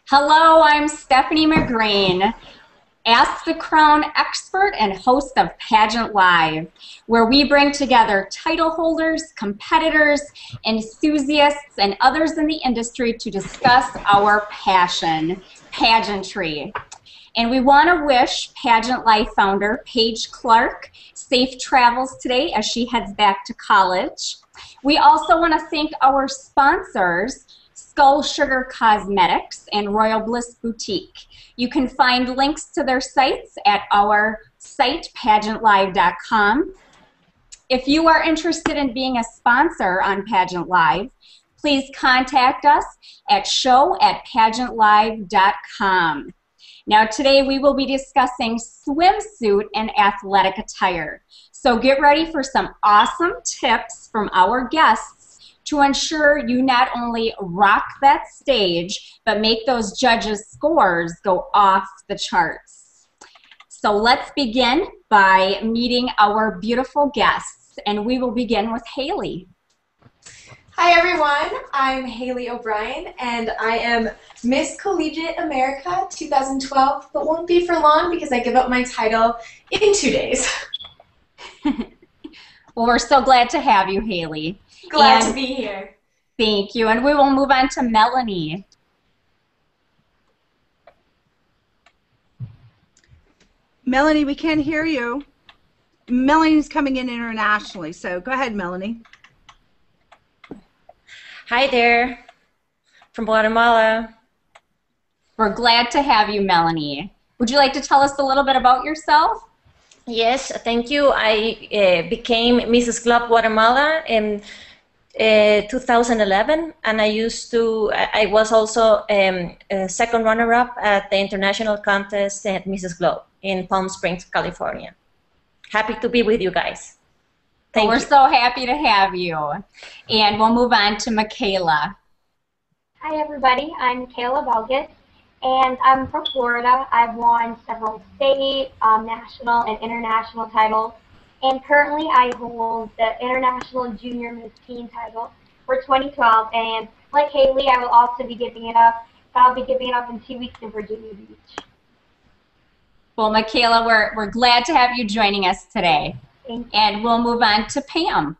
Hello, I'm Stephanie McGrane, Ask the Crown expert and host of Pageant Live, where we bring together title holders, competitors, enthusiasts, and others in the industry to discuss our passion, pageantry. And we want to wish Pageant Live founder Paige Clark safe travels today as she heads back to college. We also want to thank our sponsors, Skull Sugar Cosmetics and Royal Bliss Boutique. You can find links to their sites at our site, pageantlive.com. If you are interested in being a sponsor on Pageant Live, please contact us at show@pageantlive.com. Now today we will be discussing swimsuit and athletic attire. So get ready for some awesome tips from our guests to ensure you not only rock that stage, but make those judges' scores go off the charts. So let's begin by meeting our beautiful guests, and we will begin with Haley. Hi everyone, I'm Haley O'Brien, and I am Miss Collegiate America 2012, but won't be for long because I give up my title in 2 days. Well, we're so glad to have you, Haley. Glad to be here. Thank you. And we will move on to Melanie. Melanie, we can't hear you. Melanie's coming in internationally, so go ahead, Melanie. Hi there, from Guatemala. We're glad to have you, Melanie. Would you like to tell us a little bit about yourself? Yes, thank you. I became Mrs. Club Guatemala in 2011, and I was also a second runner-up at the international contest at Mrs. Globe in Palm Springs, California. Happy to be with you guys. Thank you. We're so happy to have you. And we'll move on to Michaela. Hi everybody, I'm Michaela Abelgas, and I'm from Florida. I've won several state, national, and international titles, and currently I hold the International Junior Miss Teen title for 2012, and like Haley, I will also be giving it up. I'll be giving it up in 2 weeks in Virginia Beach. Well, Michaela, we're glad to have you joining us today. Thank you. And we'll move on to Pam.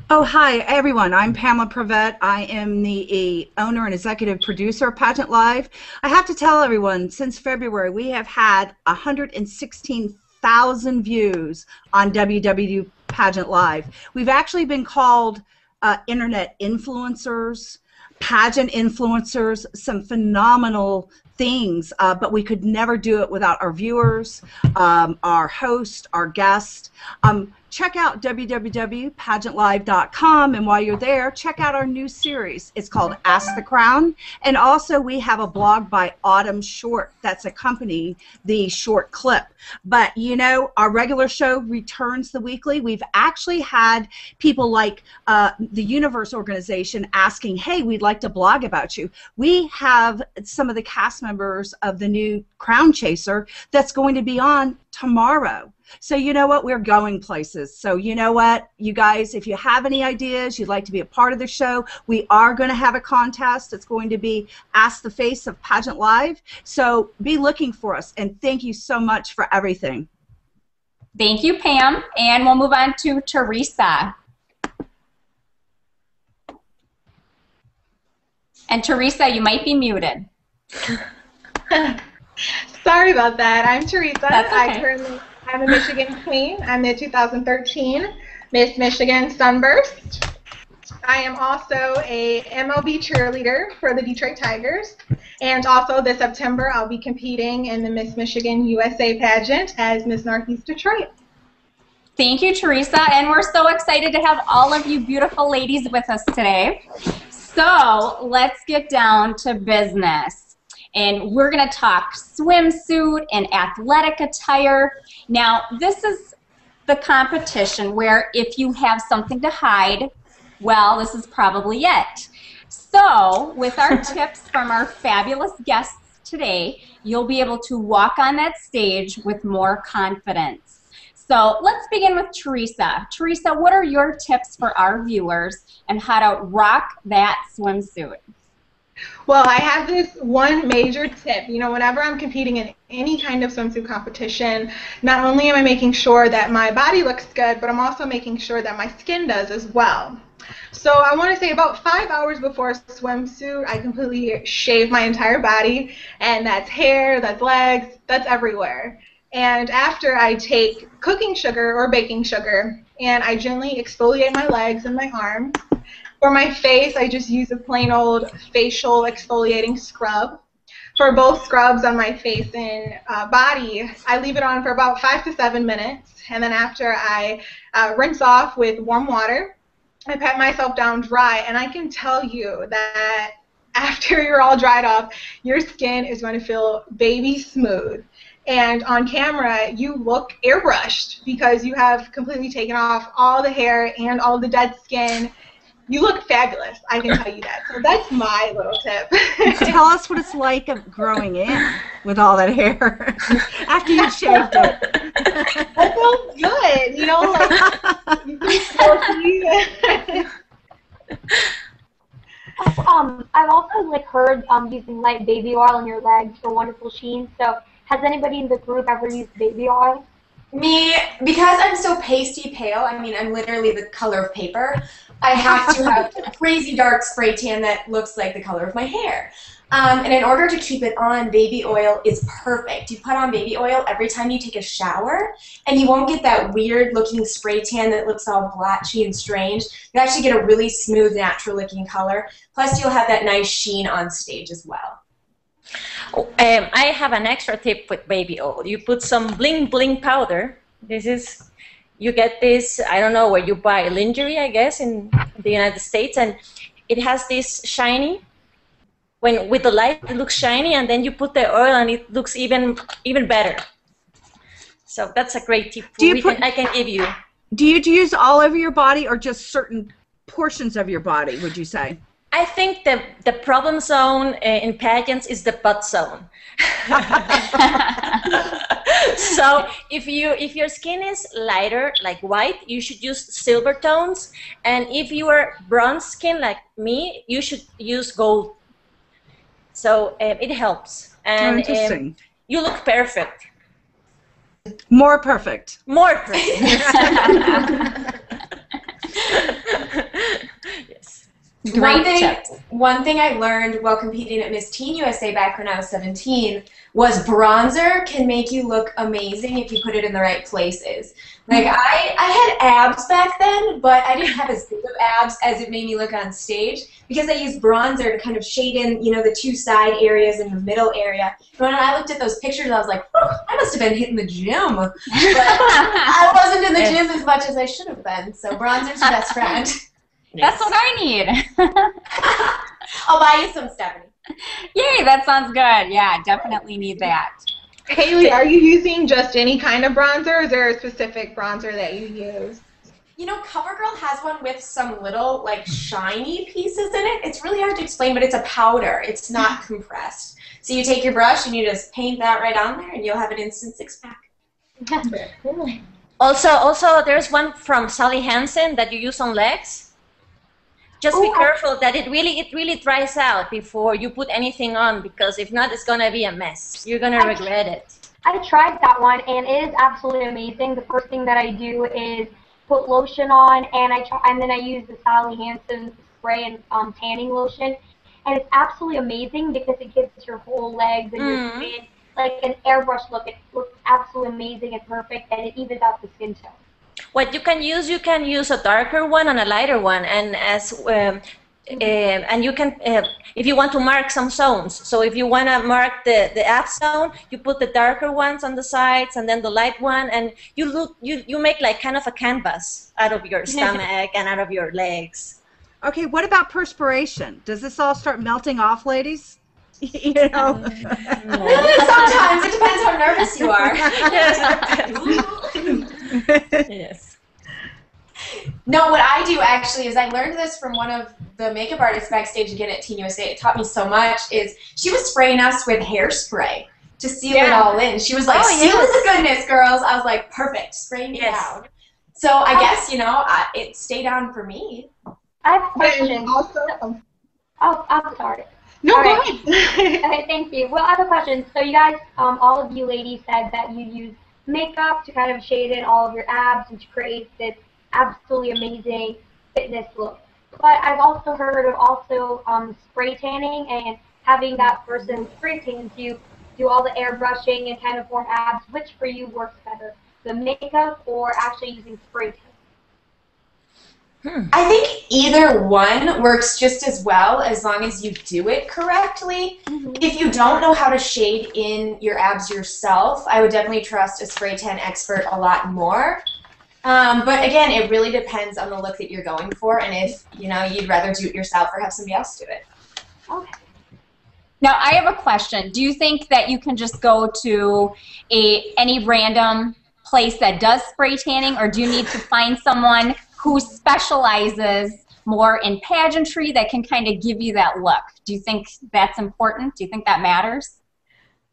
Oh, hi, everyone. I'm Pamela Privett. I am the owner and executive producer of Pageant Live. I have to tell everyone, since February, we have had 116,000 views on WWW Pageant Live. We've actually been called internet influencers, pageant influencers, some phenomenal things, but we could never do it without our viewers, our host, our guest. Check out www.pageantlive.com, and while you're there, check out our new series. It's called Ask the Crown, and also we have a blog by Autumn Short that's accompanying the short clip. But you know, our regular show returns the weekly. We've actually had people like the Universe organization asking, hey, we'd like to blog about you. We have some of the cast members of the new Crown Chaser that's going to be on tomorrow. So you know what, we're going places. So you know what, you guys, if you have any ideas, you'd like to be a part of the show, we are going to have a contest. It's going to be Ask the Face of Pageant Live. So be looking for us, and thank you so much for everything. Thank you, Pam. And we'll move on to Teresa. And Teresa, you might be muted. Sorry about that. I'm Teresa. That's okay. I'm a Michigan queen. I'm the 2013 Miss Michigan Sunburst. I am also a MLB cheerleader for the Detroit Tigers. And also this September, I'll be competing in the Miss Michigan USA pageant as Miss Northeast Detroit. Thank you, Teresa. And we're so excited to have all of you beautiful ladies with us today. So let's get down to business. And we're going to talk swimsuit and athletic attire. Now, this is the competition where if you have something to hide, well, this is probably it. So, with our tips from our fabulous guests today, you'll be able to walk on that stage with more confidence. So, let's begin with Teresa. Teresa, what are your tips for our viewers and how to rock that swimsuit? Well, I have this one major tip. You know, whenever I'm competing in any kind of swimsuit competition, not only am I making sure that my body looks good, but I'm also making sure that my skin does as well. So I want to say about 5 hours before a swimsuit, I completely shave my entire body, and that's hair, that's legs, that's everywhere. And after, I take cooking sugar or baking sugar, and I gently exfoliate my legs and my arms. For my face, I just use a plain old facial exfoliating scrub. For both scrubs on my face and body, I leave it on for about 5 to 7 minutes, and then after I rinse off with warm water, I pat myself down dry, and I can tell you that after you're all dried off, your skin is going to feel baby smooth. And on camera, you look airbrushed because you have completely taken off all the hair and all the dead skin. You look fabulous, I can tell you that. So that's my little tip. Tell us what it's like of growing in with all that hair after you've shaved it. That feels good, you know, like you feel silky. I've also like heard using light baby oil on your legs for wonderful sheen. So has anybody in the group ever used baby oil? Me, because I'm so pasty pale, I mean, I'm literally the color of paper, I have to have a crazy dark spray tan that looks like the color of my hair. And in order to keep it on, baby oil is perfect. You put on baby oil every time you take a shower, and you won't get that weird-looking spray tan that looks all blotchy and strange. You actually get a really smooth, natural-looking color. Plus, you'll have that nice sheen on stage as well. I have an extra tip with baby oil. You put some bling bling powder. You get this, I don't know where you buy lingerie, I guess, in the United States, and it has this shiny. When with the light, it looks shiny, and then you put the oil, and it looks even better. So that's a great tip I can give you. Do you use all over your body or just certain portions of your body, would you say? I think the problem zone in pageants is the butt zone. So if your skin is lighter, like white, you should use silver tones, and if you are bronze skin like me, you should use gold. So it helps, and interesting. You look perfect. More perfect. More perfect. Yes. One thing I learned while competing at Miss Teen USA back when I was 17 was bronzer can make you look amazing if you put it in the right places. Like I had abs back then, but I didn't have as big of abs as it made me look on stage because I used bronzer to kind of shade in, you know, the two side areas and the middle area. And when I looked at those pictures, I was like, oh, I must have been hitting the gym. But I wasn't in the gym as much as I should have been, so bronzer's your best friend. That's what I need. I'll buy you some, Stephanie. Yay, that sounds good. Yeah, definitely need that. Haley, are you using just any kind of bronzer, or is there a specific bronzer that you use? You know, CoverGirl has one with some little, like, shiny pieces in it. It's really hard to explain, but it's a powder. It's not compressed. So you take your brush and you just paint that right on there, and you'll have an instant six-pack. Also, there's one from Sally Hansen that you use on legs. Just be careful that it really dries out before you put anything on, because if not, it's gonna be a mess. You're gonna regret it. I tried that one, and it is absolutely amazing. The first thing that I do is put lotion on, and then I use the Sally Hansen spray and tanning lotion, and it's absolutely amazing because it gives your whole legs and your skin like an airbrush look. It looks absolutely amazing and perfect, and it evens out the skin tone. What you can use a darker one and a lighter one, and and you can, if you want to mark some zones. So if you want to mark the ab zone, you put the darker ones on the sides, and then the light one, and you make like kind of a canvas out of your stomach and out of your legs. Okay, what about perspiration? Does this all start melting off, ladies? You know. Really, sometimes. It depends how nervous you are. Yes. No, what I do actually is I learned this from one of the makeup artists backstage again at Teen USA. It taught me so much. Is she was spraying us with hairspray to seal it all in. She was like, seal the goodness, girls. I was like, perfect, spray me down. So I guess, you know, it stayed on for me. I have a question. Also, Oh, I'm sorry. No, All go right. ahead. Okay, thank you. Well, I have a question. So you guys, all of you ladies said that you use makeup to kind of shade in all of your abs and to create this absolutely amazing fitness look. But I've also heard of spray tanning and having that person spray tan you, do all the airbrushing and kind of form abs. Which for you works better, the makeup or actually using spray tan? I think either one works just as well as long as you do it correctly. If you don't know how to shade in your abs yourself, I would definitely trust a spray tan expert a lot more. But again, it really depends on the look that you're going for and if, you'd rather do it yourself or have somebody else do it. Okay. Now, I have a question. Do you think that you can just go to any random place that does spray tanning, or do you need to find someone who specializes more in pageantry that can kind of give you that look? Do you think that's important? Do you think that matters?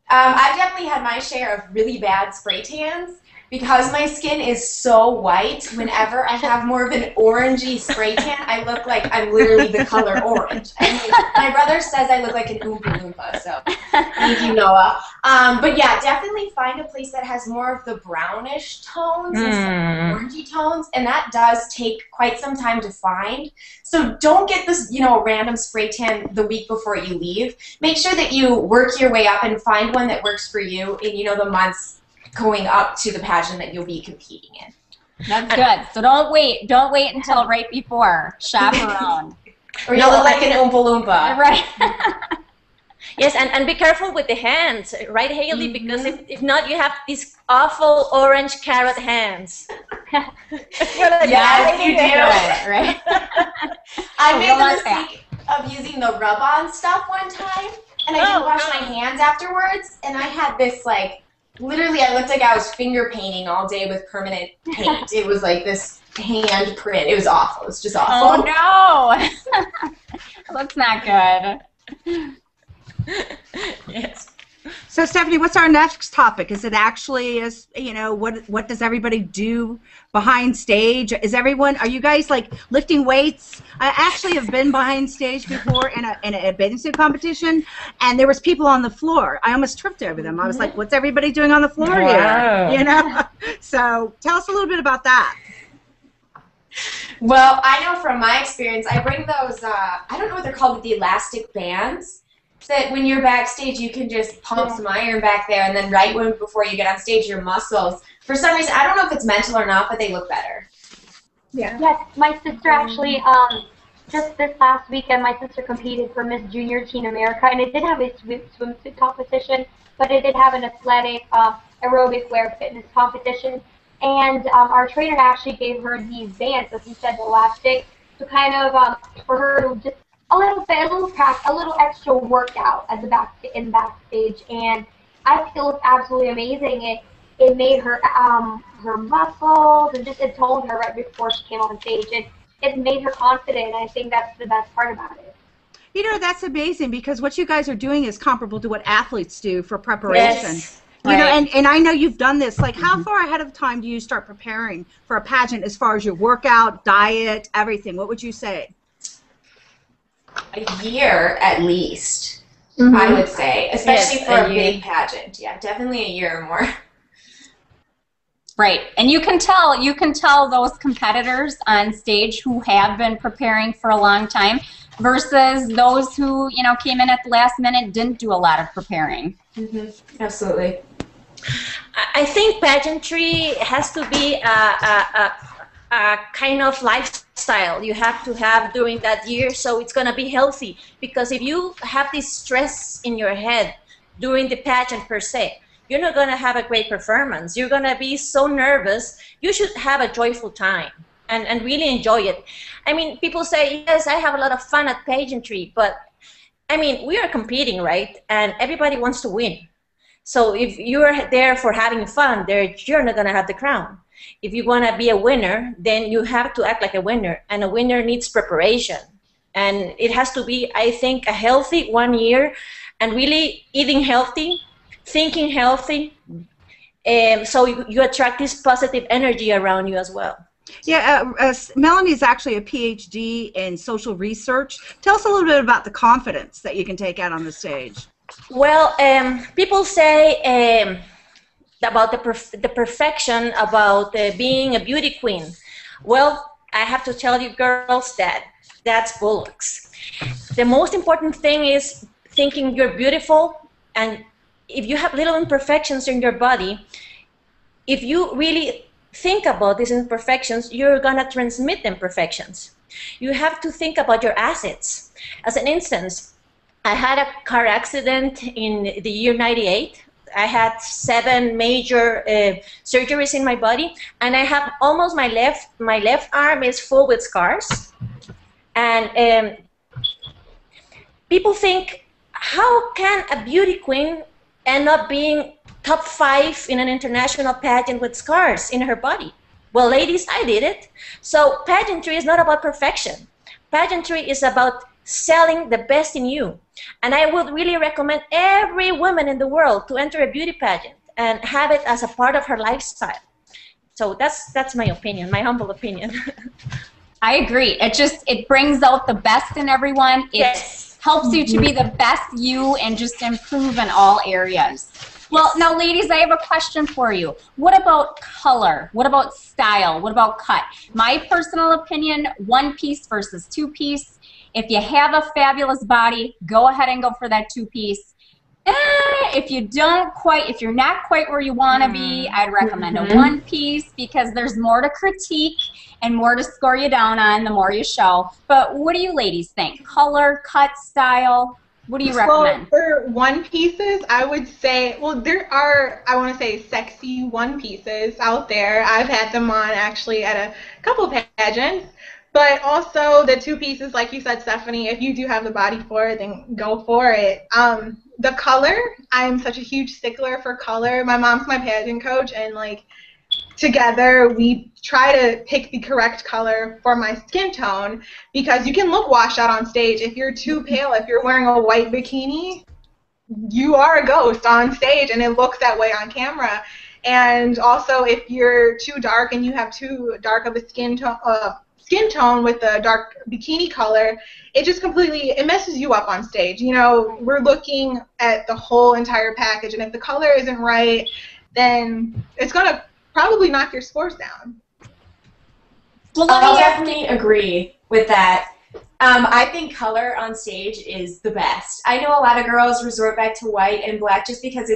I've definitely had my share of really bad spray tans. Because my skin is so white, whenever I have more of an orangey spray tan, I look like I'm literally the color orange. I mean, my brother says I look like an Oompa Loompa, so thank you, Noah. But yeah, definitely find a place that has more of the brownish tones instead of orangey tones, and that does take quite some time to find. So don't get this, a random spray tan the week before you leave. Make sure that you work your way up and find one that works for you in, the months going up to the pageant that you'll be competing in. That's good. So don't wait until right before. Shop around. Or you'll look like an Oompa Loompa. Right. Yes, and be careful with the hands, right, Haley? Because if not, you have these awful orange carrot hands. Yes, you do. Right? I made the mistake of using the rub-on stuff one time, and I didn't wash my hands afterwards, and I had this, literally, I looked like I was finger painting all day with permanent paint. It was like this hand print. It was awful. It was just awful. Oh, no. That's not good. Yes. So, Stephanie, what's our next topic? Is it actually, what does everybody do behind stage? Are you guys, lifting weights? I actually have been behind stage before in a bathing suit competition, and there was people on the floor. I almost tripped over them. I was like, what's everybody doing on the floor here? So, tell us a little bit about that. Well, I know from my experience, I bring those, I don't know what they're called, but the elastic bands. That when you're backstage, you can just pump some iron back there, and then before you get on stage, your muscles, for some reason, I don't know if it's mental or not, but they look better. Yeah. Yes, my sister actually, just this last weekend, my sister competed for Miss Junior Teen America, and it did have a swimsuit competition, but it did have an athletic aerobic wear fitness competition, and our trainer actually gave her these bands, as you said, the elastic, to kind of, for her to just a little extra workout at the backstage, and I think it looked absolutely amazing. It made her muscles, and just it toned her right before she came on stage, and it made her confident. I think that's the best part about it. That's amazing, because what you guys are doing is comparable to what athletes do for preparation. Yes. And I know you've done this. How far ahead of time do you start preparing for a pageant as far as your workout, diet, everything? What would you say? A year at least, I would say, especially for a big pageant. Yeah, definitely a year or more. Right, and you can tell those competitors on stage who have been preparing for a long time versus those who came in at the last minute, didn't do a lot of preparing. Absolutely. I think pageantry has to be a kind of lifestyle you have to have during that year, so it's going to be healthy. Because if you have this stress in your head during the pageant per se, you're not going to have a great performance. You're going to be so nervous. You should have a joyful time and really enjoy it. I mean, people say, yes, I have a lot of fun at pageantry, but I mean, we are competing, right? And everybody wants to win. So if you're there for having fun, you're not going to have the crown. If you want to be a winner, then you have to act like a winner, and a winner needs preparation. And it has to be, I think, a healthy 1 year, and really eating healthy, thinking healthy, so you attract this positive energy around you as well. Yeah, Melanie's actually a PhD in social research. Tell us a little bit about the confidence that you can take out on the stage. Well, people say about the perfection about being a beauty queen. Well, I have to tell you girls that that's bollocks. The most important thing is thinking you're beautiful, and if you have little imperfections in your body, if you really think about these imperfections, you're gonna transmit imperfections. You have to think about your assets. As an instance, I had a car accident in the year '98. I had 7 major surgeries in my body, and I have almost my left arm is full with scars. And people think, how can a beauty queen end up being top 5 in an international pageant with scars in her body? Well, ladies, I did it. So pageantry is not about perfection. Pageantry is about selling the best in you. And I would really recommend every woman in the world to enter a beauty pageant and have it as a part of her lifestyle. So that's my opinion, my humble opinion. I agree. It brings out the best in everyone. It Yes. helps you to be the best you and just improve in all areas. Well, now, ladies, I have a question for you. What about color? What about style? What about cut? My personal opinion, 1-piece versus 2-piece. If you have a fabulous body, go ahead and go for that 2-piece. If you're not quite where you want to be, I'd recommend a 1-piece because there's more to critique and more to score you down on the more you show. But what do you ladies think? Color, cut, style? What do you recommend? For 1-pieces, I would say, well, there are, I want to say, sexy 1-pieces out there. I've had them on actually at a couple of pageants. But also the 2-pieces, like you said, Stephanie, if you do have the body for it, then go for it. The color, I'm such a huge stickler for color. My mom's my pageant coach, and like together we try to pick the correct color for my skin tone because you can look washed out on stage. If you're too pale, if you're wearing a white bikini, you are a ghost on stage, and it looks that way on camera. And also, if you're too dark and you have too dark of a skin tone with a dark bikini color, it just completely, it messes you up on stage. You know, we're looking at the whole entire package, and if the color isn't right, then it's going to probably knock your scores down. Well, I'll definitely agree with that. I think color on stage is the best. I know a lot of girls resort back to white and black just because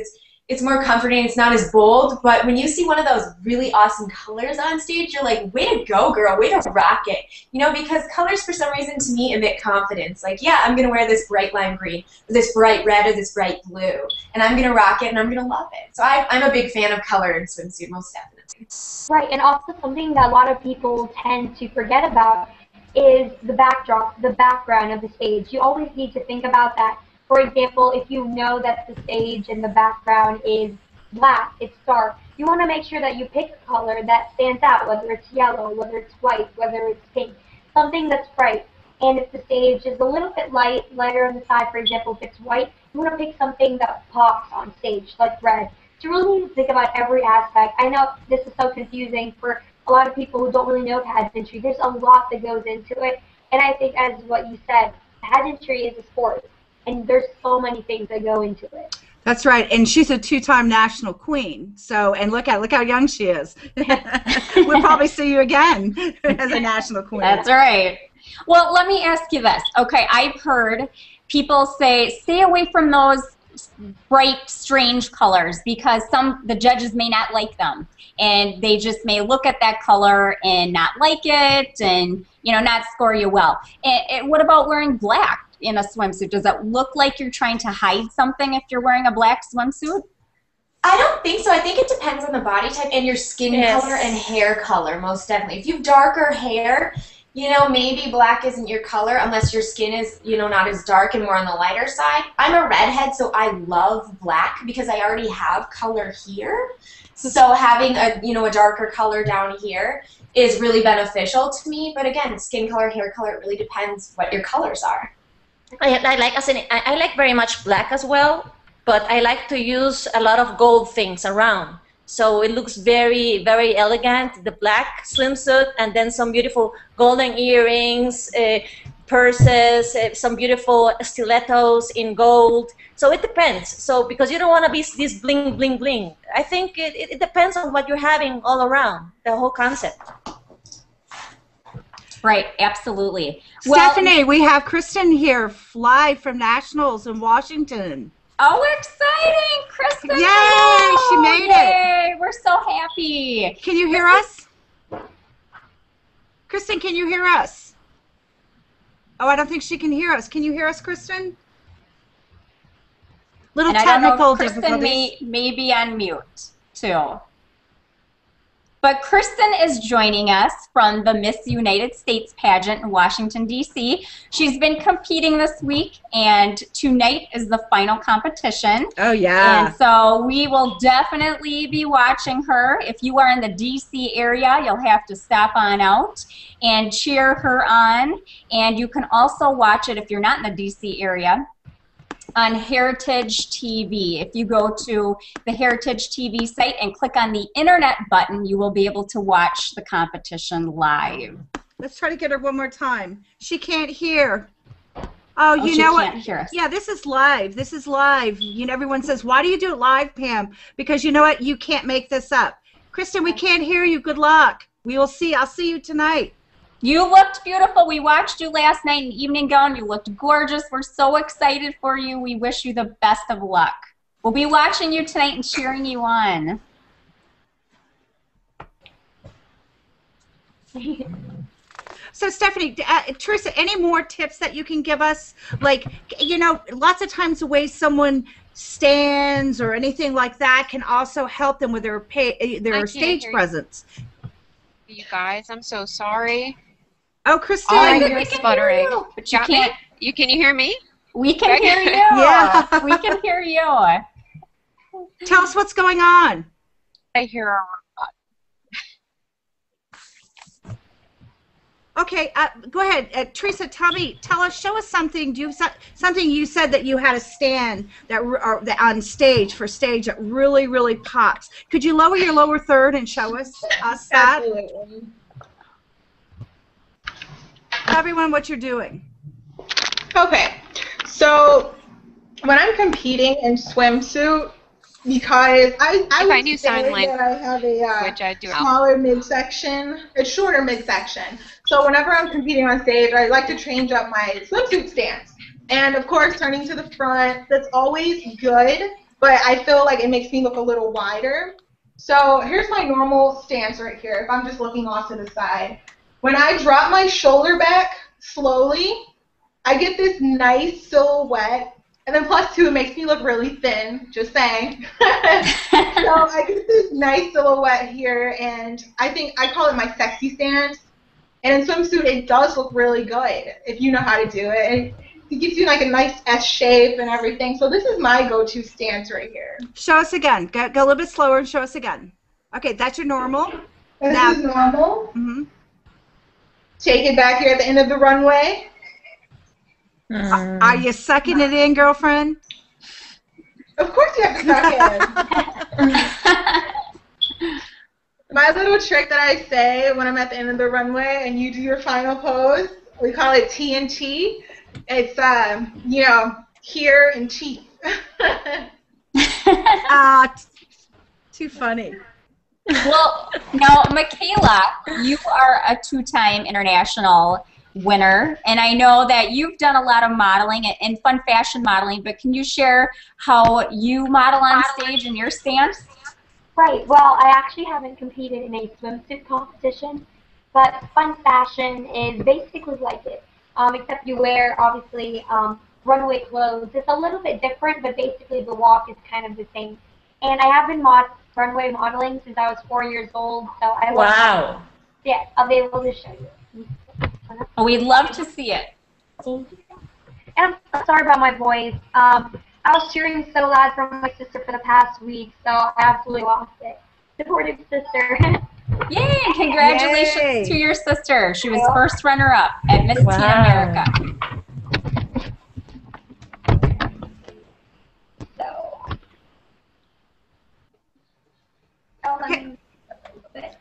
it's more comforting, it's not as bold, but when you see one of those really awesome colors on stage, you're like, way to go, girl, way to rock it. You know, because colors for some reason to me emit confidence. Like, yeah, I'm going to wear this bright lime green, or this bright red, or this bright blue, and I'm going to rock it, and I'm going to love it. So I'm a big fan of color in swimsuit, most definitely. Right, and also something that a lot of people tend to forget about is the backdrop, the background of the stage. You always need to think about that. For example, if you know that the stage and the background is black, it's dark, you want to make sure that you pick a color that stands out, whether it's yellow, whether it's white, whether it's pink, something that's bright. And if the stage is a little bit lighter on the side, for example, if it's white, you want to pick something that pops on stage, like red. So you really need to think about every aspect. I know this is so confusing for a lot of people who don't really know pageantry. There's a lot that goes into it. And I think, as what you said, pageantry is a sport. And there's so many things that go into it. That's right, and she's a 2-time national queen. So, and look how young she is. We'll probably see you again as a national queen. That's right. Well, let me ask you this. Okay, I've heard people say, stay away from those bright, strange colors because the judges may not like them, and they just may look at that color and not like it, and not score you well. And what about wearing black in a swimsuit? Does it look like you're trying to hide something if you're wearing a black swimsuit? I don't think so. I think it depends on the body type and your skin color and hair color, most definitely. If you have darker hair, maybe black isn't your color unless your skin is, not as dark and more on the lighter side. I'm a redhead, so I love black because I already have color here. So having a darker color down here is really beneficial to me. But again, skin color, hair color, it really depends what your colors are. I like very much black as well, but I like to use a lot of gold things around So it looks very, very elegant, the black swimsuit, and then some beautiful golden earrings, purses, some beautiful stilettos in gold. So it depends. So because you don't want to be this bling, bling, bling. I think it depends on what you're having all around, the whole concept. Right, absolutely. Stephanie, we have Kristin here live from Nationals in Washington. Oh, exciting, Kristin! Yay, she made it. We're so happy. Can you hear us? Kristin, can you hear us? Oh, I don't think she can hear us. Can you hear us, Kristin? Little and technical Kristin difficulties. may be on mute, too. But Kristin is joining us from the Miss United States pageant in Washington, D.C. She's been competing this week, and tonight is the final competition. Oh, yeah. And so we will definitely be watching her. If you are in the D.C. area, you'll have to stop on out and cheer her on. And you can also watch it if you're not in the D.C. area on Heritage TV. If you go to the Heritage TV site and click on the internet button, you will be able to watch the competition live. Let's try to get her one more time. She can't hear. Oh, you know what? Hear us. Yeah, this is live. This is live. You know, everyone says, why do you do it live, Pam? Because you know what? You can't make this up. Kristin, we can't hear you. Good luck. We will see. I'll see you tonight. You looked beautiful. We watched you last night in evening gown. You looked gorgeous. We're so excited for you. We wish you the best of luck. We'll be watching you tonight and cheering you on. So, Stephanie, Teresa, any more tips that you can give us? Like, you know, lots of times the way someone stands or anything like that can also help them with their stage presence. You guys, I'm so sorry. Oh, Kristin, I'm sputtering. But you can't. Can you hear me? We can hear you. Yeah. We can hear you. Tell us what's going on. I hear a robot. Okay, go ahead, Teresa. Tell us, show us something. Do you something you said that you had a stand that on stage that really, really pops? Could you lower your lower third and show us that? Absolutely. Tell everyone what you're doing. Okay, so when I'm competing in swimsuit, because I knew sign language, that I have a which I do smaller midsection, a shorter midsection. So whenever I'm competing on stage, I like to change up my swimsuit stance. And of course, turning to the front, that's always good, but I feel like it makes me look a little wider. So here's my normal stance right here, if I'm just looking off to the side. When I drop my shoulder back slowly, I get this nice silhouette, and then plus two, it makes me look really thin, just saying. So I get this nice silhouette here, and I call it my sexy stance. And in swimsuit, it does look really good if you know how to do it. And it gives you like a nice S shape and everything. So this is my go-to stance right here. Show us again. Go a little bit slower and show us again. Okay, that's your normal. This is normal. Mm-hmm. Take it back here at the end of the runway. Are you sucking it in, girlfriend? Of course you have to suck it. My little trick that I say when I'm at the end of the runway and you do your final pose, we call it TNT. It's, you know, here and teeth. Too funny. Well, now, Michaela, you are a two-time international winner, and I know that you've done a lot of modeling and fun fashion modeling, but can you share how you model on stage and your stance? Right. Well, I actually haven't competed in a swimsuit competition, but fun fashion is basically like it, except you wear, obviously, runway clothes. It's a little bit different, but basically the walk is kind of the same. And I have been runway modeling since I was 4 years old, so I Wow. Yeah, I'll be able to show you. Oh, we'd love to see it. And I'm so sorry about my voice. I was cheering so loud for my sister for the past week, so I absolutely lost it. Supportive sister. Yay! Congratulations Yay. to your sister. She was first runner-up at Miss Teen America.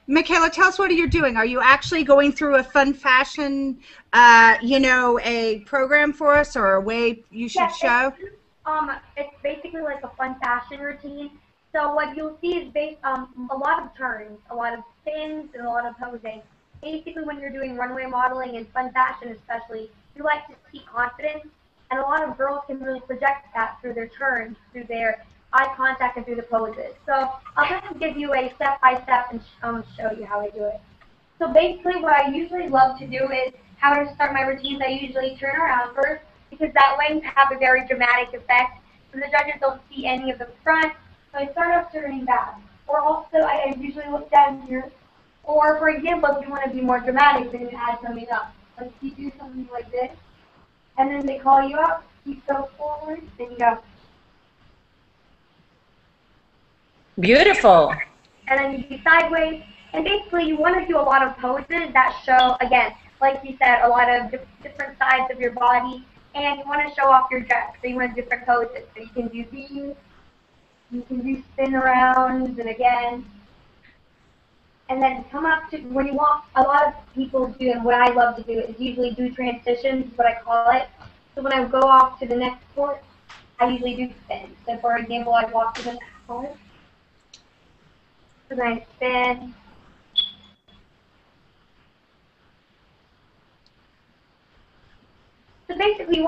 Michaela, tell us what you're doing. Are you actually going through a fun fashion, you know, a program for us or a way you should show? It's basically like a fun fashion routine. So what you'll see is a lot of turns, a lot of spins, and a lot of posing. Basically, when you're doing runway modeling and fun fashion especially, you like to see confidence, and a lot of girls can really project that through their turns, through their eye contact, and through the poses. So I'll just give you a step-by-step and show you how I do it. So basically what I usually love to do is how to start my routines. I usually turn around first because that way you have a very dramatic effect and the judges don't see any of the front. So I start off turning back. Or also I usually look down here. Or for example, if you want to be more dramatic, then you add something up. Like if you do something like this, and then they call you up, you go forward, then you go. Beautiful. And then you do sideways. And basically you want to do a lot of poses that show, again, like you said, a lot of different sides of your body. And you want to show off your dress. So you want different poses. So you can do these. You can do spin arounds and again. And then come up to, when you walk, a lot of people do, and what I love to do is usually do transitions, is what I call it. So when I go off to the next part, I usually do spins. So for example, I walk to the next part. So then I spin. So basically you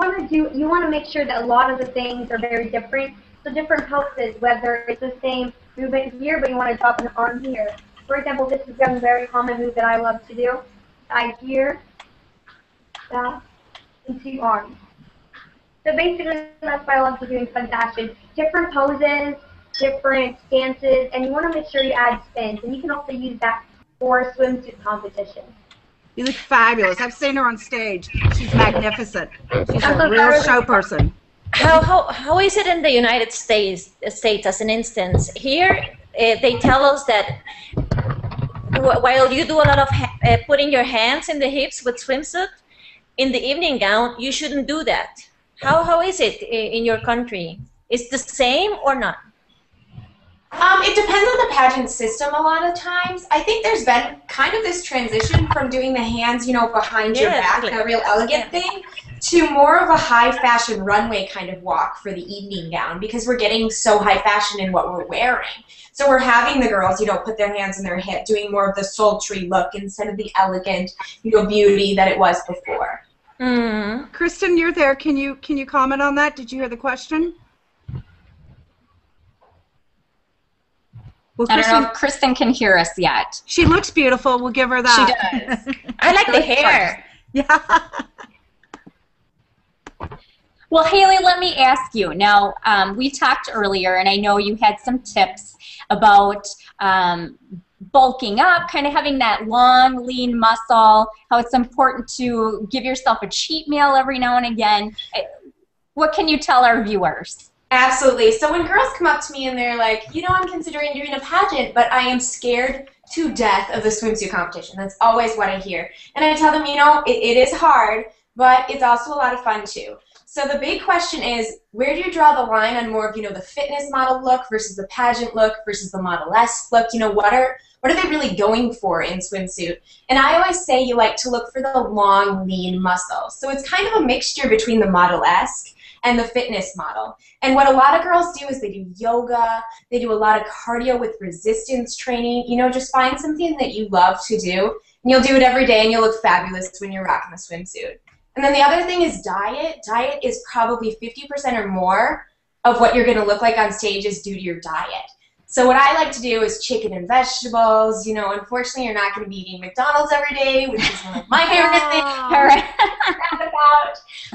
want to make sure that a lot of the things are very different. So different poses, whether it's the same movement here, but you want to drop an arm here. For example, this is a very common move that I love to do. Side here, that, and two arms. So basically, that's why I love to do in fun fashion. Different poses, different stances, and you want to make sure you add spins. And you can also use that for swimsuit competition. You look fabulous. I've seen her on stage. She's magnificent. She's a real show person. How is it in the United States, as an instance? Here, they tell us that while you do a lot of putting your hands in the hips with swimsuit, in the evening gown, you shouldn't do that. How is it in your country? Is the same or not? It depends on the pageant system a lot of times. I think there's been kind of this transition from doing the hands, you know, behind your back, a real elegant thing, to more of a high fashion runway kind of walk for the evening gown, because we're getting so high fashion in what we're wearing. So we're having the girls, you know, put their hands in their hip, doing more of the sultry look instead of the elegant, you know, beauty that it was before. Mm. Kristin, you're there. Can you comment on that? Did you hear the question? Well, I don't know if Kristin can hear us yet. She looks beautiful. We'll give her that. She does. I like the hair. Yeah. Well, Haley, let me ask you. Now, we talked earlier, and I know you had some tips about bulking up, kind of having that long, lean muscle, how it's important to give yourself a cheat meal every now and again. What can you tell our viewers? Absolutely. So when girls come up to me and they're like, you know, I'm considering doing a pageant, but I am scared to death of the swimsuit competition. That's always what I hear. And I tell them, you know, it is hard, but it's also a lot of fun too. So the big question is, where do you draw the line on more of, you know, the fitness model look versus the pageant look versus the model-esque look? You know, what are they really going for in swimsuit? And I always say you like to look for the long, lean muscles. So it's kind of a mixture between the model-esque and the fitness model. And what a lot of girls do is they do yoga, they do a lot of cardio with resistance training. You know, just find something that you love to do, and you'll do it every day, and you'll look fabulous when you're rocking a swimsuit. And then the other thing is diet. Diet is probably 50% or more of what you're going to look like on stage is due to your diet. So what I like to do is chicken and vegetables. You know, unfortunately, you're not going to be eating McDonald's every day, which is one of my favorite things.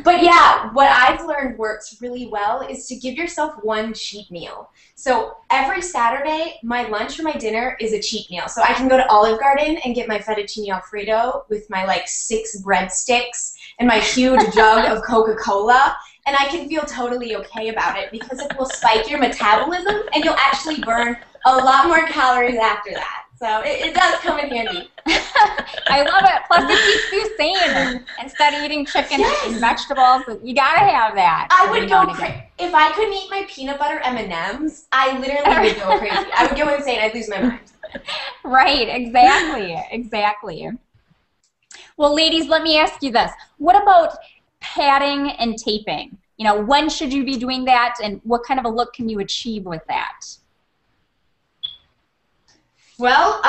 But yeah, what I've learned works really well is to give yourself one cheat meal. So every Saturday, my lunch or my dinner is a cheat meal. So I can go to Olive Garden and get my fettuccine Alfredo with my like 6 breadsticks and my huge jug of Coca-Cola. And I can feel totally okay about it because it will spike your metabolism and you'll actually burn a lot more calories after that. So it does come in handy. I love it. Plus it keeps you sane. Instead of eating chicken and vegetables, you gotta have that. I would go crazy. If I couldn't eat my peanut butter M&Ms, I literally would go crazy. I would go insane. I'd lose my mind. Right, exactly. Well, ladies, let me ask you this. What about padding and taping? You know, when should you be doing that, and what kind of a look can you achieve with that? Well,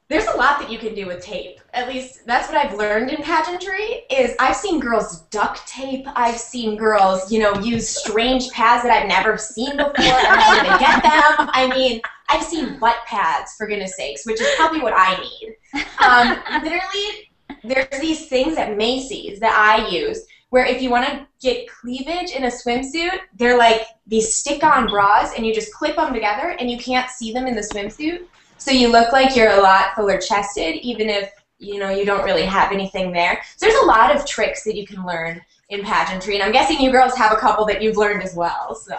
there's a lot that you can do with tape. At least that's what I've learned in pageantry, is I've seen girls duct tape. I've seen girls, you know, use strange pads that I've never seen before. I don't even get them. I mean, I've seen butt pads, for goodness sakes, which is probably what I need. Literally, there's these things at Macy's that I use where if you want to get cleavage in a swimsuit, they're like these stick-on bras, and you just clip them together, and you can't see them in the swimsuit. So you look like you're a lot fuller chested, even if, you know, you don't really have anything there. So there's a lot of tricks that you can learn in pageantry, and I'm guessing you girls have a couple that you've learned as well. So.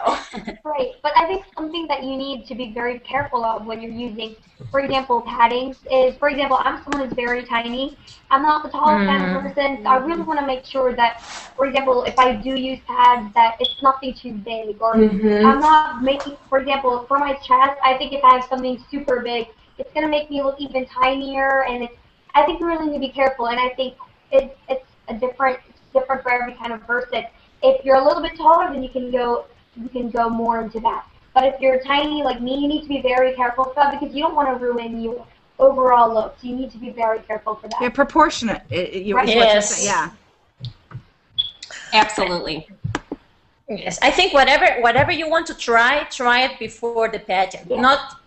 Right, but I think something that you need to be very careful of when you're using, for example, paddings is, for example, I'm someone who's very tiny. I'm not the tallest kind of person, so I really want to make sure that, for example, if I do use pads, that it's nothing too big, or I'm not making, for example, for my chest, I think if I have something super big, it's going to make me look even tinier, and I think you really need to be careful, and I think it's different for every kind of person. If you're a little bit taller, then you can go more into that. But if you're tiny like me, you need to be very careful for that, because you don't want to ruin your overall look. So you need to be very careful for that. Yeah, proportionate. Yes. Yeah. Absolutely. Yes, I think whatever you want to try it before the pageant, not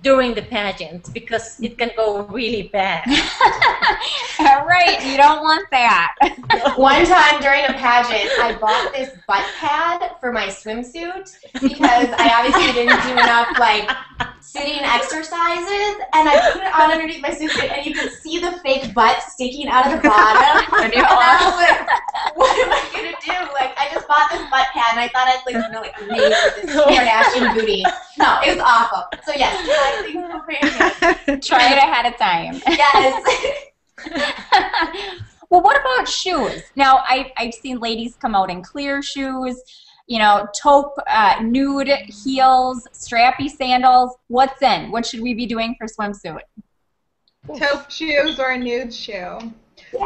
during the pageant, because it can go really bad. Right, you don't want that. One time during a pageant, I bought this butt pad for my swimsuit because I obviously didn't do enough like sitting exercises, and I put it on underneath my swimsuit, and you could see the fake butt sticking out of the bottom. And I was like, what am I gonna do? Like, I just bought this butt pad, and I thought I'd like, you know, like amazing with this Kardashian booty. No, it was awful. So yes, try things beforehand. Try it ahead of time. Yes. Well, what about shoes? Now, I've seen ladies come out in clear shoes, you know, taupe, nude heels, strappy sandals. What's in? What should we be doing for swimsuit? Taupe shoes or a nude shoe.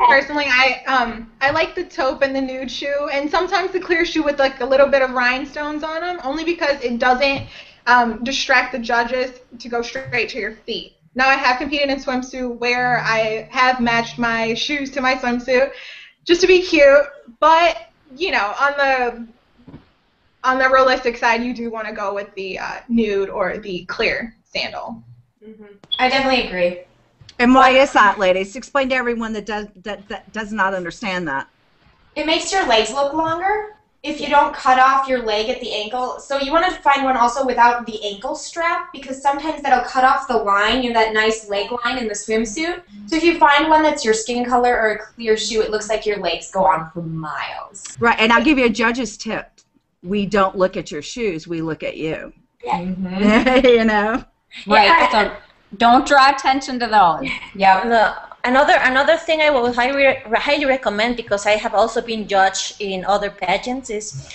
Personally, I like the taupe and the nude shoe, and sometimes the clear shoe with like a little bit of rhinestones on them, only because it doesn't distract the judges to go straight to your feet. Now, I have competed in swimsuit where I have matched my shoes to my swimsuit just to be cute, but, you know, on the realistic side, you do want to go with the nude or the clear sandal. I definitely agree. And why is that, ladies? Explain to everyone that does not understand that. It makes your legs look longer if you don't cut off your leg at the ankle. So you want to find one also without the ankle strap, because sometimes that'll cut off the line, you know, that nice leg line in the swimsuit. So if you find one that's your skin color or a clear shoe, it looks like your legs go on for miles. Right, and I'll give you a judge's tip. We don't look at your shoes, we look at you. You know? Right, so don't draw attention to those. Yep. Another thing I will highly recommend, because I have also been judged in other pageants, is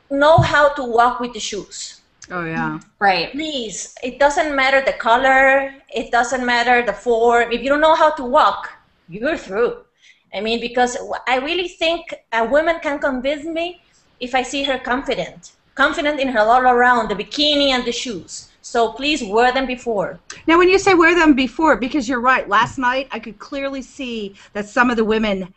know how to walk with the shoes. Oh, yeah. Right. Please, it doesn't matter the color, it doesn't matter the form. If you don't know how to walk, you're through. I mean, because I really think a woman can convince me if I see her confident in her all around, the bikini and the shoes. So please wear them before. Now, when you say wear them before, because you're right, last night I could clearly see that some of the women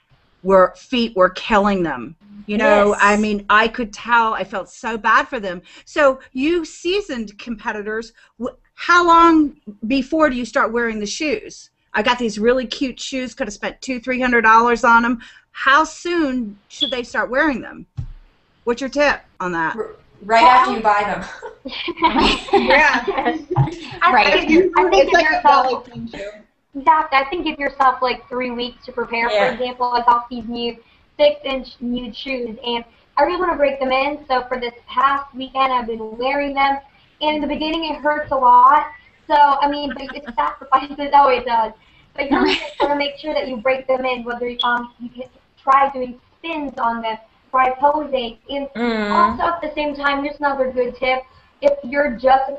feet were killing them. You know, Yes. I mean, I could tell. I felt so bad for them. So you seasoned competitors, how long before do you start wearing the shoes? I got these really cute shoes, could have spent $200-300 on them. How soon should they start wearing them? What's your tip on that? Right after you buy them. Yeah. Right. It's like a ballet queen shoe. Exactly. I think give yourself like 3 weeks to prepare. Yeah. For example, I got these new 6-inch nude shoes, and I really want to break them in. So for this past weekend, I've been wearing them. And in the beginning, it hurts a lot. So, I mean, but it's sacrifices. Oh, it does. But you really want to make sure that you break them in, whether you can try doing spins on them, try posing. And also at the same time, here's another good tip. if you're just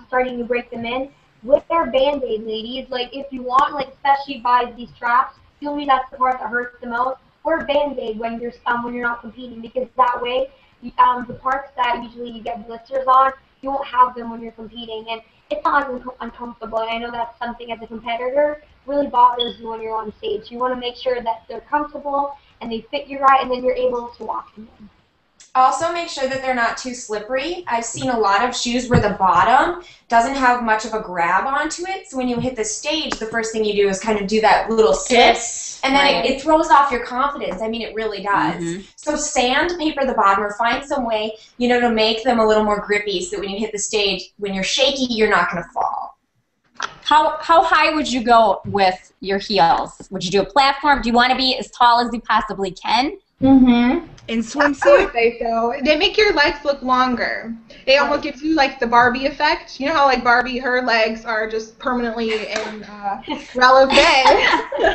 starting to break them in, wear Band-Aid, ladies. Like, if you want, like, especially by these straps, feel me, that's the part that hurts the most. Wear Band-Aid when you're not competing, because that way, the parts that usually you get blisters on, you won't have them when you're competing, and it's not as uncomfortable. And I know that's something as a competitor really bothers you when you're on stage. You want to make sure that they're comfortable and they fit you right, and then you're able to walk in them. Also, make sure that they're not too slippery. I've seen a lot of shoes where the bottom doesn't have much of a grab onto it, so when you hit the stage, the first thing you do is kind of do that little slip, and then it throws off your confidence. I mean, it really does. So sandpaper the bottom, or find some way, you know, to make them a little more grippy, so that when you hit the stage, when you're shaky, you're not going to fall. How high would you go with your heels? Would you do a platform? Do you want to be as tall as you possibly can? In swimsuit? I would say so. They make your legs look longer. It almost gives you like the Barbie effect. You know how like Barbie, her legs are just permanently in relevant. So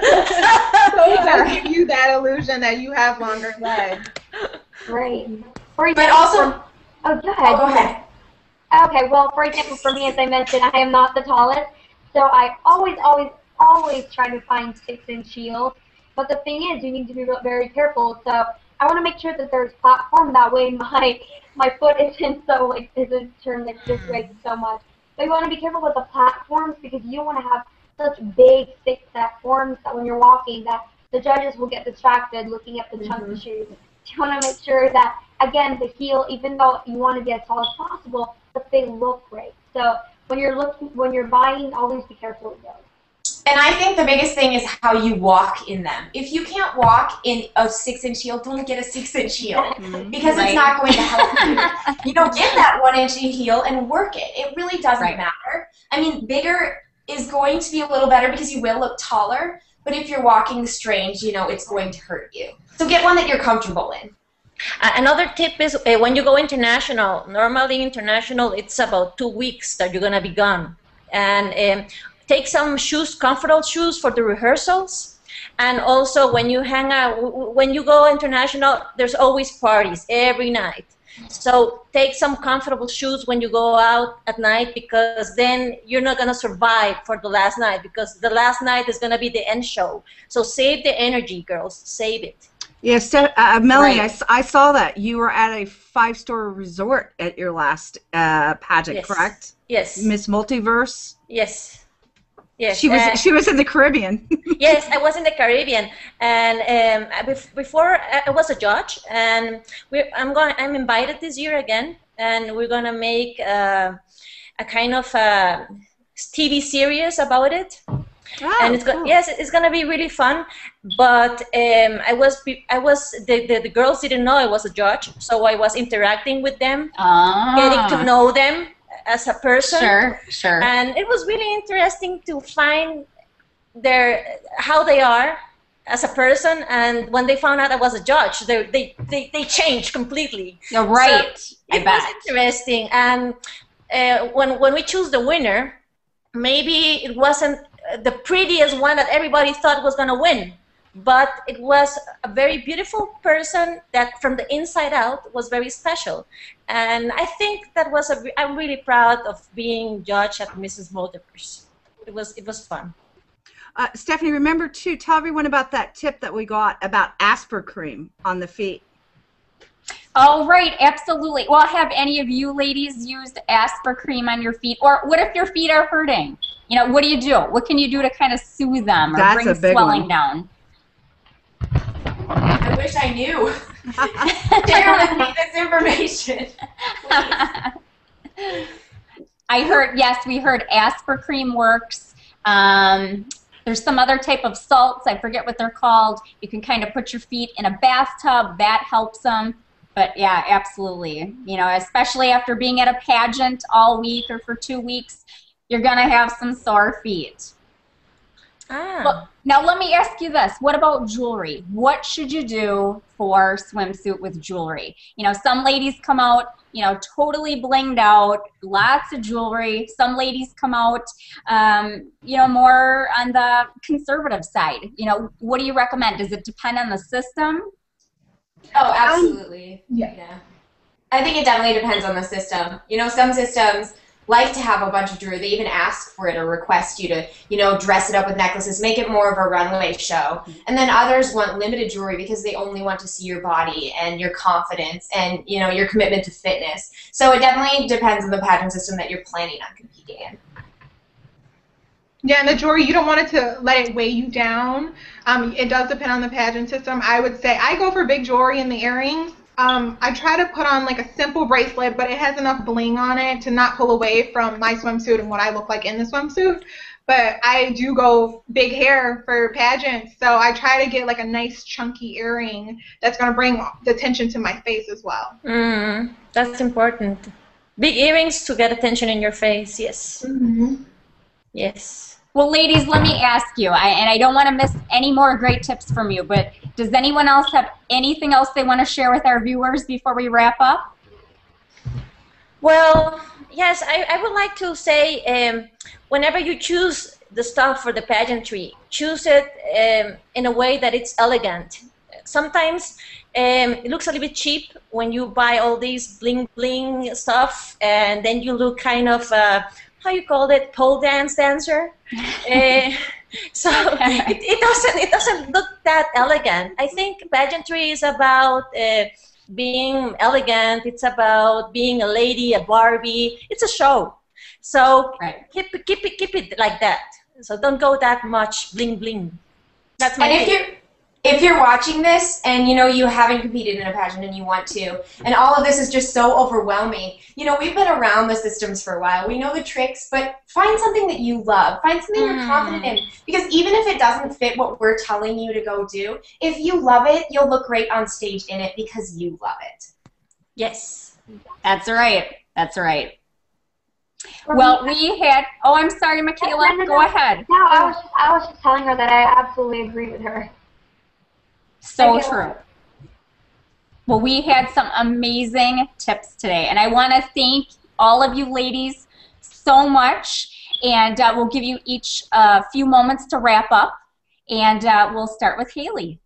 it does give you that illusion that you have longer legs. Right. But also, oh, go ahead. Go ahead. Okay, well, for example, for me, as I mentioned, I am not the tallest, so I always try to find 6-inch heels. But the thing is, you need to be very careful. So I want to make sure that there's platform. That way, my foot isn't turned like this way so much. But you want to be careful with the platforms, because you don't want to have such big, thick platforms that when you're walking, that the judges will get distracted looking at the chunks of shoes. You want to make sure that, again, the heel, even though you want to be as tall as possible, that they look great. So when you're buying, always be careful with those. And I think the biggest thing is how you walk in them. If you can't walk in a 6-inch heel, don't get a 6-inch heel, because it's not going to help you. You know, get that 1-inch heel and work it. It really doesn't matter. I mean, bigger is going to be a little better because you will look taller, but if you're walking strange, you know, it's going to hurt you. So get one that you're comfortable in. Another tip is when you go international, normally international, it's about 2 weeks that you're going to be gone. And take some shoes, comfortable shoes for the rehearsals. And also when you hang out, when you go international, there's always parties every night. So take some comfortable shoes when you go out at night, because then you're not going to survive for the last night, because the last night is going to be the end show. So save the energy, girls. Save it. Yes, Melanie, I saw that you were at a 5-star resort at your last pageant, correct? Yes. Miss Multiverse. Yes. Yes. She was in the Caribbean. Yes, I was in the Caribbean, and before I was a judge, and I'm invited this year again, and we're gonna make a kind of a TV series about it. Oh, and it's gonna be really fun. But the girls didn't know I was a judge, so I was interacting with them, getting to know them as a person. Sure. And it was really interesting to find how they are as a person. And when they found out I was a judge, they changed completely. You're right. So it was interesting. And when we choose the winner, maybe it wasn't the prettiest one that everybody thought was going to win, but it was a very beautiful person that from the inside out was very special. And I think that was I'm really proud of being judge at Mrs. Multiverse. It was fun. Stephanie, remember too, tell everyone about that tip that we got about Asper cream on the feet. Oh, right, absolutely. Well, have any of you ladies used Asper cream on your feet? Or what if your feet are hurting? You know, what do you do? What can you do to kind of soothe them or bring swelling down? I wish I knew. Share with me this information. I heard, yes, we heard Asper cream works. There's some other type of salts, I forget what they're called. You can kind of put your feet in a bathtub, that helps them. But yeah, absolutely. You know, especially after being at a pageant all week or for 2 weeks, you're gonna have some sore feet. Well, now let me ask you this. What about jewelry? What should you do for swimsuit with jewelry? You know, some ladies come out, you know, totally blinged out, lots of jewelry. Some ladies come out, you know, more on the conservative side. You know, what do you recommend? Does it depend on the system? Oh, absolutely. Yeah. I think it definitely depends on the system. You know, some systems like to have a bunch of jewelry. They even ask for it or request you to, you know, dress it up with necklaces, make it more of a runway show. And then others want limited jewelry because they only want to see your body and your confidence and, you know, your commitment to fitness. So it definitely depends on the pageant system that you're planning on competing in. Yeah, and the jewelry, you don't want it to let it weigh you down. It does depend on the pageant system. I would say I go for big jewelry and the earrings. I try to put on like a simple bracelet, but it has enough bling on it to not pull away from my swimsuit and what I look like in the swimsuit. But I do go big hair for pageants, so I try to get like a nice chunky earring that's going to bring the attention to my face as well. That's important. Big earrings to get attention in your face, yes. Yes. Well, ladies, let me ask you, and I don't want to miss any more great tips from you, but does anyone else have anything else they want to share with our viewers before we wrap up? Well, yes, I would like to say whenever you choose the stuff for the pageantry, choose it in a way that it's elegant. Sometimes it looks a little bit cheap when you buy all these bling stuff, and then you look kind of how you call it, pole dancer. So it doesn't look that elegant. I think pageantry is about being elegant. It's about being a lady, a Barbie. It's a show. So keep it like that. So don't go that much bling. That's my tip. If you're watching this and, you know, you haven't competed in a pageant and you want to, and all of this is just so overwhelming, you know, we've been around the systems for a while. We know the tricks, but find something that you love. Find something you're confident in. Because even if it doesn't fit what we're telling you to go do, if you love it, you'll look great on stage in it because you love it. Yes. That's right. That's right. Well, we had, oh, I'm sorry, Michaela, go ahead. No, I was just telling her that I absolutely agree with her. So true. Well, we had some amazing tips today, and I want to thank all of you ladies so much, and we'll give you each a few moments to wrap up, and we'll start with Haley.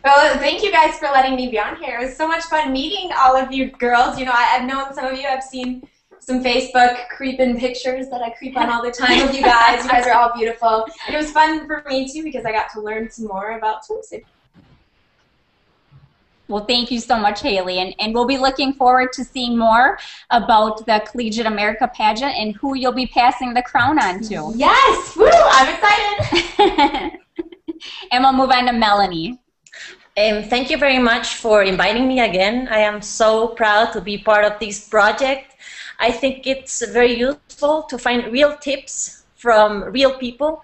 Well, thank you guys for letting me be on here. It was so much fun meeting all of you girls. You know, I've known some of you. I've seen some Facebook creeping pictures that I creep on all the time with you guys. You guys are all beautiful. And it was fun for me, too, because I got to learn some more about swimsuit. Well, thank you so much, Haley. And we'll be looking forward to seeing more about the Collegiate America pageant and who you'll be passing the crown on to. Yes! Woo! I'm excited! And we'll move on to Melanie. Thank you very much for inviting me again. I am so proud to be part of this project. I think it's very useful to find real tips from real people,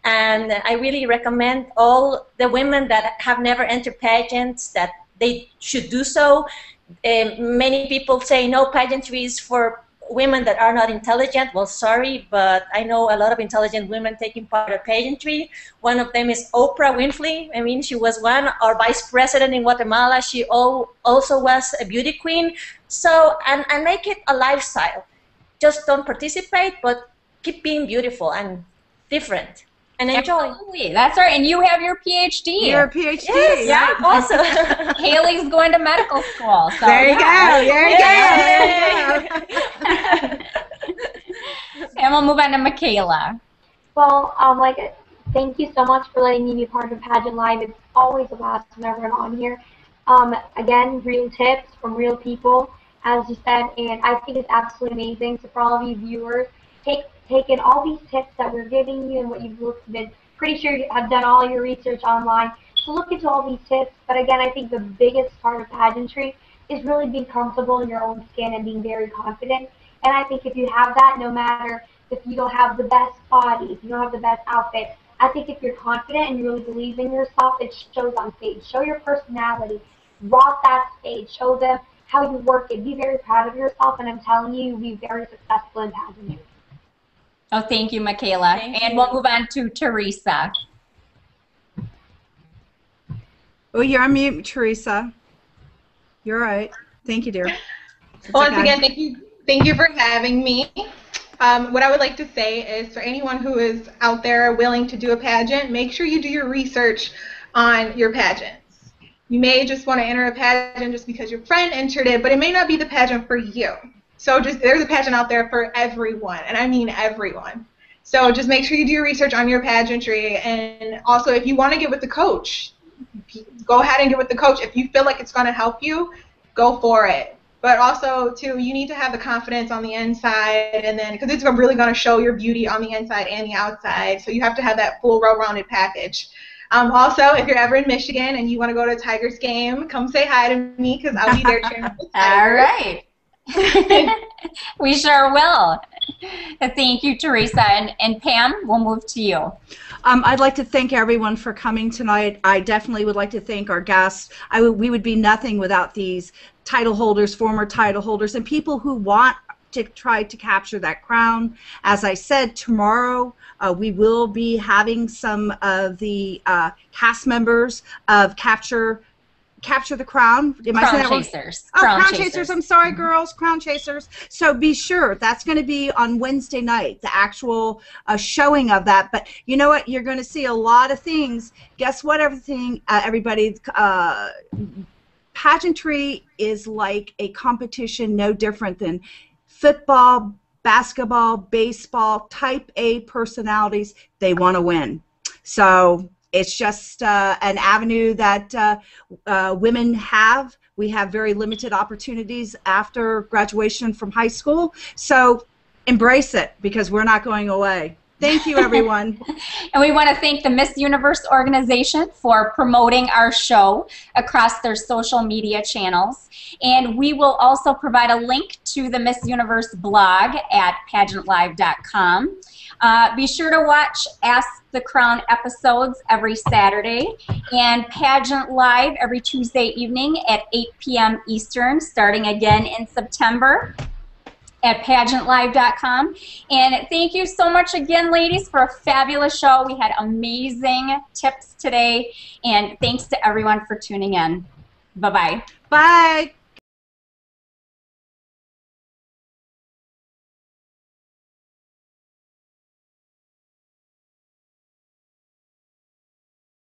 and I really recommend all the women that have never entered pageants that they should do so. Many people say no, pageantry is for women that are not intelligent. Well, sorry, but I know a lot of intelligent women taking part of pageantry. One of them is Oprah Winfrey. I mean, she was our vice president in Guatemala. She also was a beauty queen. So, and make it a lifestyle. Just don't participate, but keep being beautiful and different. And enjoy. Absolutely. That's right. And you have your PhD. Your PhD. Yes, yeah, awesome. Haley's going to medical school. So there you go. There you go. And we'll move on to Michaela. Well, thank you so much for letting me be part of Pageant Live. It's always a blast whenever I'm on here. Again, real tips from real people, as you said, and I think it's absolutely amazing. So for all of you viewers, take in all these tips that we're giving you and what you've been pretty sure you have done all your research online. So look into all these tips. But again, I think the biggest part of pageantry is really being comfortable in your own skin and being very confident. And I think if you have that, no matter if you don't have the best body, if you don't have the best outfit, I think if you're confident and you really believe in yourself, it shows on stage. Show your personality. Rock that stage. Show them how you work it. Be very proud of yourself, and I'm telling you, you'll be very successful in pageantry. Oh, thank you, Michaela. And we'll move on to Teresa. Oh, you're on mute, Teresa. You're all right. Thank you, dear. Once again, thank you for having me. What I would like to say is for anyone who is out there willing to do a pageant, make sure you do your research on your pageants. You may just want to enter a pageant just because your friend entered it, but it may not be the pageant for you. So there's a pageant out there for everyone, and I mean everyone. So just make sure you do your research on your pageantry, and also if you want to get with the coach, go ahead and get with the coach. If you feel like it's going to help you, go for it. But also, too, you need to have the confidence on the inside, and then because it's really going to show your beauty on the inside and the outside. So you have to have that full, well-rounded package. Also, if you're ever in Michigan and you want to go to a Tigers game, come say hi to me because I'll be there cheering for the Tigers. All right. We sure will. Thank you, Teresa. And Pam, we'll move to you. I'd like to thank everyone for coming tonight. I definitely would like to thank our guests. We would be nothing without these title holders, former title holders, and people who want to try to capture that crown. As I said, tomorrow we will be having some of the cast members of Capture the Crown. Crown Chasers. Oh, Crown Chasers. I'm sorry, girls. Crown Chasers. So be sure that's going to be on Wednesday night, the actual showing of that. But you know what? You're going to see a lot of things. Guess what? Everybody. Pageantry is like a competition, no different than football, basketball, baseball. Type A personalities. They want to win. So it's just an avenue that women have. We have very limited opportunities after graduation from high school. So embrace it because we're not going away. Thank you, everyone. And we want to thank the Miss Universe organization for promoting our show across their social media channels. And we will also provide a link to the Miss Universe blog at pageantlive.com. Be sure to watch Ask the Crown episodes every Saturday and Pageant Live every Tuesday evening at 8 p.m. Eastern, starting again in September at pageantlive.com. And thank you so much again, ladies, for a fabulous show. We had amazing tips today, and thanks to everyone for tuning in. Bye-bye. Bye.